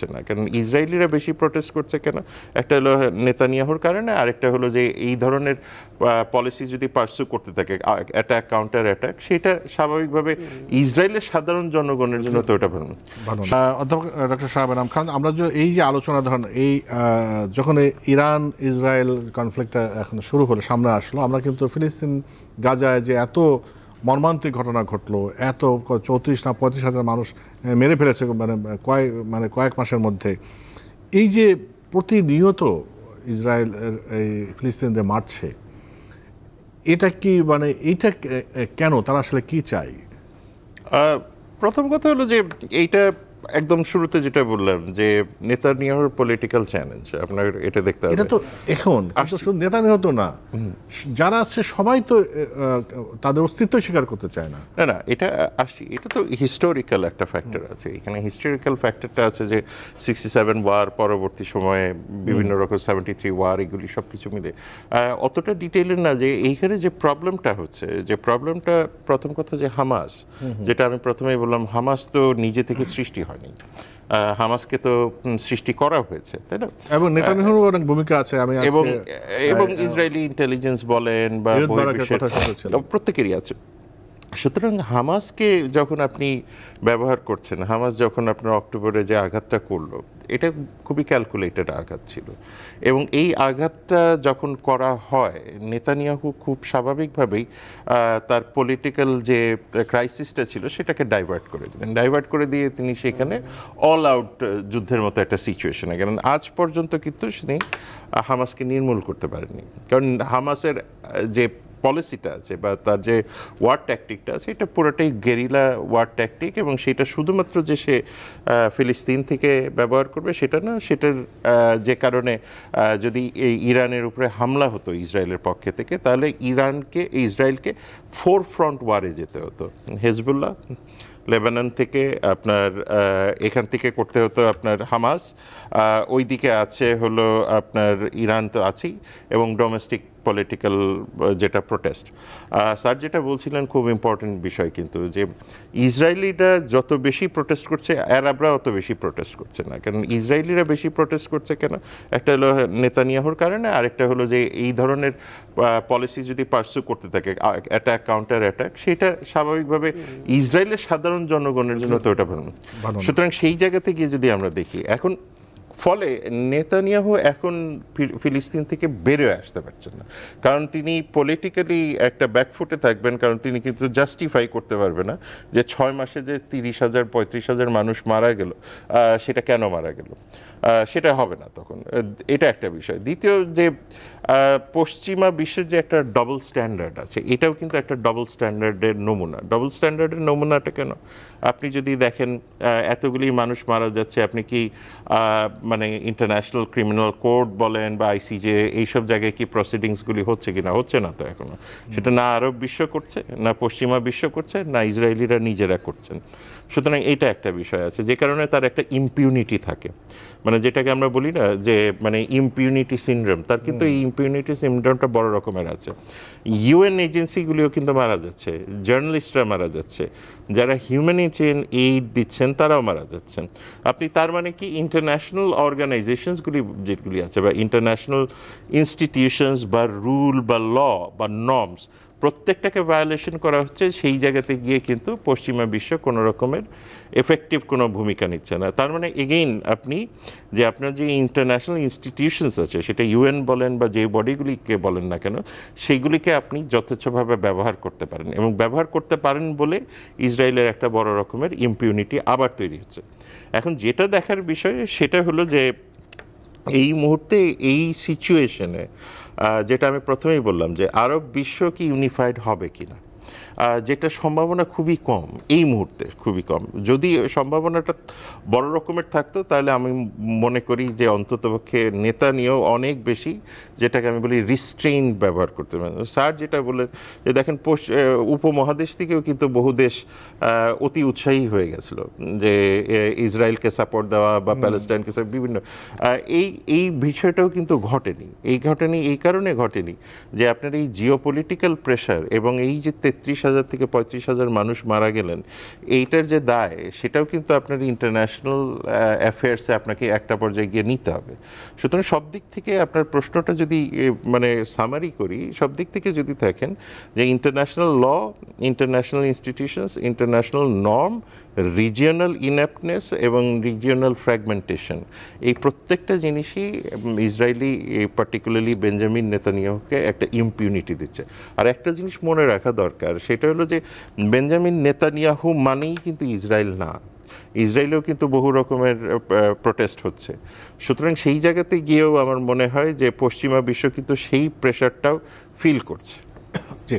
করছে না, কারণ ইসরায়েলিরা বেশি প্রোটেস্ট করছে কেন? একটা হলো নেতানিয়াহুর কারণে, আরেকটা হলো যে এই ধরনের পলিসি যদি পার্সু করতে থাকে, অ্যাটাক কাউন্টার অ্যাটাক, সেটা স্বাভাবিকভাবে ইসরায়েলের সাধারণ জনগণের জন্য তো ওটা ভালো না। অধ্যাপক ডক্টর শাহাব আনাম খান, আমরা যে এই যে আলোচনা ধরেন এই যখন ইরান ইসরায়েল কনফ্লিক্টটা এখন শুরু হলো, সামনে আসলো, আমরা কিন্তু ফিলিস্তিন গাজায় যে এত মর্মান্তিক ঘটনা ঘটলো, এত 34 না 35,000 মানুষ মেরে ফেলেছে মানে কয়েক মাসের মধ্যে, এই যে প্রতিনিয়ত ইসরায়েল এই ফিলিস্তিনদের মারছে, এটা কি মানে এইটা কেন, তারা আসলে কি চায়? প্রথম কথা হলো যে এইটা একদম শুরুতে যেটা বললাম যে নেতানিয়াহুর পলিটিক্যাল চ্যালেঞ্জ, আপনার এটা দেখতে হবে। এটা তো এখন শুধু নেতানিয়াহু তো না, যারা আছে সবাই তো তাদের অস্তিত্ব স্বীকার করতে চায় না। না না, এটা আসছি, এটা তো হিস্টোরিক্যাল একটা ফ্যাক্টর আছে এখানে। হিস্টোরিক্যাল ফ্যাক্টরটা আছে যে 67 ওয়ার পরবর্তী সময়ে বিভিন্ন রকম 73 ওয়ার, এগুলি সব কিছু মিলে অতটা ডিটেইলের না। যে এইখানে যে প্রবলেমটা হচ্ছে, যে প্রবলেমটা প্রথম কথা যে হামাস, যেটা আমি প্রথমেই বললাম, হামাস তো নিজে থেকে সৃষ্টি হয়নি, হামাসকে তো সৃষ্টি করা হয়েছে, তাই না? এবং নেতানিয়াহুর অনেক ভূমিকা আছে, আমি এবং ইসরায়েলি ইন্টেলিজেন্স বলেন বা প্রত্যেকেরই আছে। সুতরাং হামাসকে যখন আপনি ব্যবহার করছেন, হামাস যখন আপনার অক্টোবরে যে আঘাতটা করলো, এটা খুবই ক্যালকুলেটেড আঘাত ছিল, এবং এই আঘাতটা যখন করা হয়, নেতানিয়াহু খুব স্বাভাবিকভাবেই তার পলিটিক্যাল যে ক্রাইসিসটা ছিল সেটাকে ডাইভার্ট করে দিলেন। ডাইভার্ট করে দিয়ে তিনি সেখানে অল আউট যুদ্ধের মতো একটা সিচুয়েশনে গেলেন। আজ পর্যন্ত কিন্তু তিনি হামাসকে নির্মূল করতে পারেননি, কারণ হামাসের যে পলিসিটা আছে বা তার যে ওয়ার ট্যাকটিকটা আছে, এটা পুরোটাই গেরিলা ওয়ার ট্যাকটিক, এবং সেটা শুধুমাত্র যে সে ফিলিস্তিন থেকে ব্যবহার করবে সেটা না, সেটার যে কারণে যদি এই ইরানের উপরে হামলা হতো ইসরায়েলের পক্ষে থেকে, তাহলে ইসরায়েলকে 4 ফ্রন্ট ওয়ারে যেতে হতো। হেজবুল্লাহ লেবানন থেকে, আপনার এখান থেকে করতে হতো আপনার হামাস, ওই দিকে আছে হলো আপনার ইরান তো আছেই, এবং ডোমেস্টিক পলিটিক্যাল যেটা প্রোটেস্ট। স্যার যেটা বলছিলেন খুব ইম্পর্টেন্ট বিষয়, কিন্তু যে ইসরায়েলিরা যত বেশি প্রোটেস্ট করছে, আরবরা অত বেশি প্রোটেস্ট করছে না, কারণ ইসরায়েলিরা বেশি প্রোটেস্ট করছে কেন? একটা হলো নেতানিয়াহুর কারণে, আরেকটা হলো যে এই ধরনের পলিসি যদি পার্সু করতে থাকে, অ্যাটাক কাউন্টার অ্যাটাক, সেটা স্বাভাবিকভাবে ইসরায়েলের সাধারণ জনগণের জন্য তো ওটা ভালো না। সুতরাং সেই জায়গাতে গিয়ে যদি আমরা দেখি, এখন ফলে নেতানিয়াহু এখন ফিলিস্তিন থেকে বেরোয় আসতে পারছেন না, কারণ তিনি পলিটিক্যালি একটা ব্যাকফুটে থাকবেন, কারণ তিনি কিন্তু জাস্টিফাই করতে পারবে না যে 6 মাসে যে 30,000 35,000 মানুষ মারা গেল, সেটা কেন মারা গেল, সেটা হবে না তখন। এটা একটা বিষয়। দ্বিতীয়, যে পশ্চিমা বিশ্বের যে একটা ডবল স্ট্যান্ডার্ড আছে, এটাও কিন্তু একটা ডবল স্ট্যান্ডার্ডের নমুনা। ডবল স্ট্যান্ডার্ডের নমুনাটা কেন? আপনি যদি দেখেন এতগুলি মানুষ মারা যাচ্ছে, আপনি কি মানে ইন্টারন্যাশনাল ক্রিমিনাল কোর্ট বলেন বা আইসিজে, এইসব জায়গায় কি প্রসিডিংসগুলি হচ্ছে কিনা? হচ্ছে না তো এখনো। সেটা না আরব বিশ্ব করছে, না পশ্চিমা বিশ্ব করছে, না ইসরায়েলিরা নিজেরা করছেন। সুতরাং এইটা একটা বিষয় আছে, যে কারণে তার একটা ইম্পিউনিটি থাকে, মানে যেটাকে আমরা বলি না যে মানে ইম্পিউনিটি সিনড্রোম, তার কিন্তু এই ইম্পিউনিটি সিনড্রোমটা বড় রকমের আছে। ইউএন এজেন্সিগুলিও কিন্তু মারা যাচ্ছে, জার্নালিস্টরা মারা যাচ্ছে, যারা হিউম্যানিটেরিয়ান এইড দিচ্ছেন তারাও মারা যাচ্ছেন। আপনি তার মানে কি ইন্টারন্যাশনাল অর্গানাইজেশনসগুলি যেগুলি আছে, বা ইন্টারন্যাশনাল ইনস্টিটিউশনস বা রুল বা ল বা নর্মস, প্রত্যেকটাকে ভায়োলেশন করা হচ্ছে। সেই জায়গাতে গিয়ে কিন্তু পশ্চিমা বিশ্ব কোনো রকমের এফেক্টিভ কোনো ভূমিকা নিচ্ছে না। তার মানে এগেইন আপনি যে আপনার যে ইন্টারন্যাশনাল ইনস্টিটিউশনস আছে, সেটা ইউএন বলেন বা যে বডিগুলিকে বলেন না কেন, সেইগুলিকে আপনি যথেচ্ছভাবে ব্যবহার করতে পারেন, এবং ব্যবহার করতে পারেন বলে ইসরায়েলের একটা বড় রকমের ইম্পিউনিটি আবার তৈরি হচ্ছে। এখন যেটা দেখার বিষয় সেটা হলো যে এই মুহূর্তে এই সিচুয়েশনে, যেটা আমি প্রথমেই বললাম যে আরব বিশ্ব কি ইউনিফাইড হবে কিনা, যেটা সম্ভাবনা খুবই কম এই মুহূর্তে, খুবই কম। যদি সম্ভাবনাটা বড় রকমের থাকতো, তাহলে আমি মনে করি যে অন্ততপক্ষে নেতা নিয়েও অনেক বেশি, যেটাকে আমি বলি রিস্ট্রেইন ব্যবহার করতে পারেন। স্যার যেটা বললেন যে দেখেন উপমহাদেশ থেকেও কিন্তু বহু দেশ অতি উৎসাহী হয়ে গেছিল যে ইসরায়েলকে সাপোর্ট দেওয়া বা প্যালেস্টাইনকে বিভিন্ন, এই বিষয়টাও কিন্তু ঘটেনি। এই কারণে ঘটেনি যে আপনার এই জিওপলিটিক্যাল প্রেশার এবং এই যে 33,000 30,000 থেকে 35,000 মানুষ মারা গেলেন, এইটার যে দায় সেটাও কিন্তু আপনার ইন্টারন্যাশনাল অ্যাফেয়ার্সে আপনাকে একটা পর্যায়ে গিয়ে নিতে হবে। সুতরাং সব দিক থেকে আপনার প্রশ্নটা যদি মানে সামারি করি, সব দিক থেকে যদি দেখেন যে international law, international institutions, international norm, regional inaptness এবং রিজিওনাল ফ্র্যাগমেন্টেশন, এই প্রত্যেকটা জিনিসই ইসরায়েলি পার্টিকুলারলি বেঞ্জামিন নেতানিয়াহুকে একটা ইম্পিউনিটি দিচ্ছে। আর একটা জিনিস মনে রাখা দরকার, সেটা হলো যে বেঞ্জামিন নেতানিয়াহু মানেই কিন্তু ইসরায়েল না, ইসরায়েলেও কিন্তু বহু রকমের প্রোটেস্ট হচ্ছে। সুতরাং সেই জায়গাতে গিয়েও আমার মনে হয় যে পশ্চিমা বিশ্ব কিন্তু সেই প্রেশারটাও ফিল করছে। জি।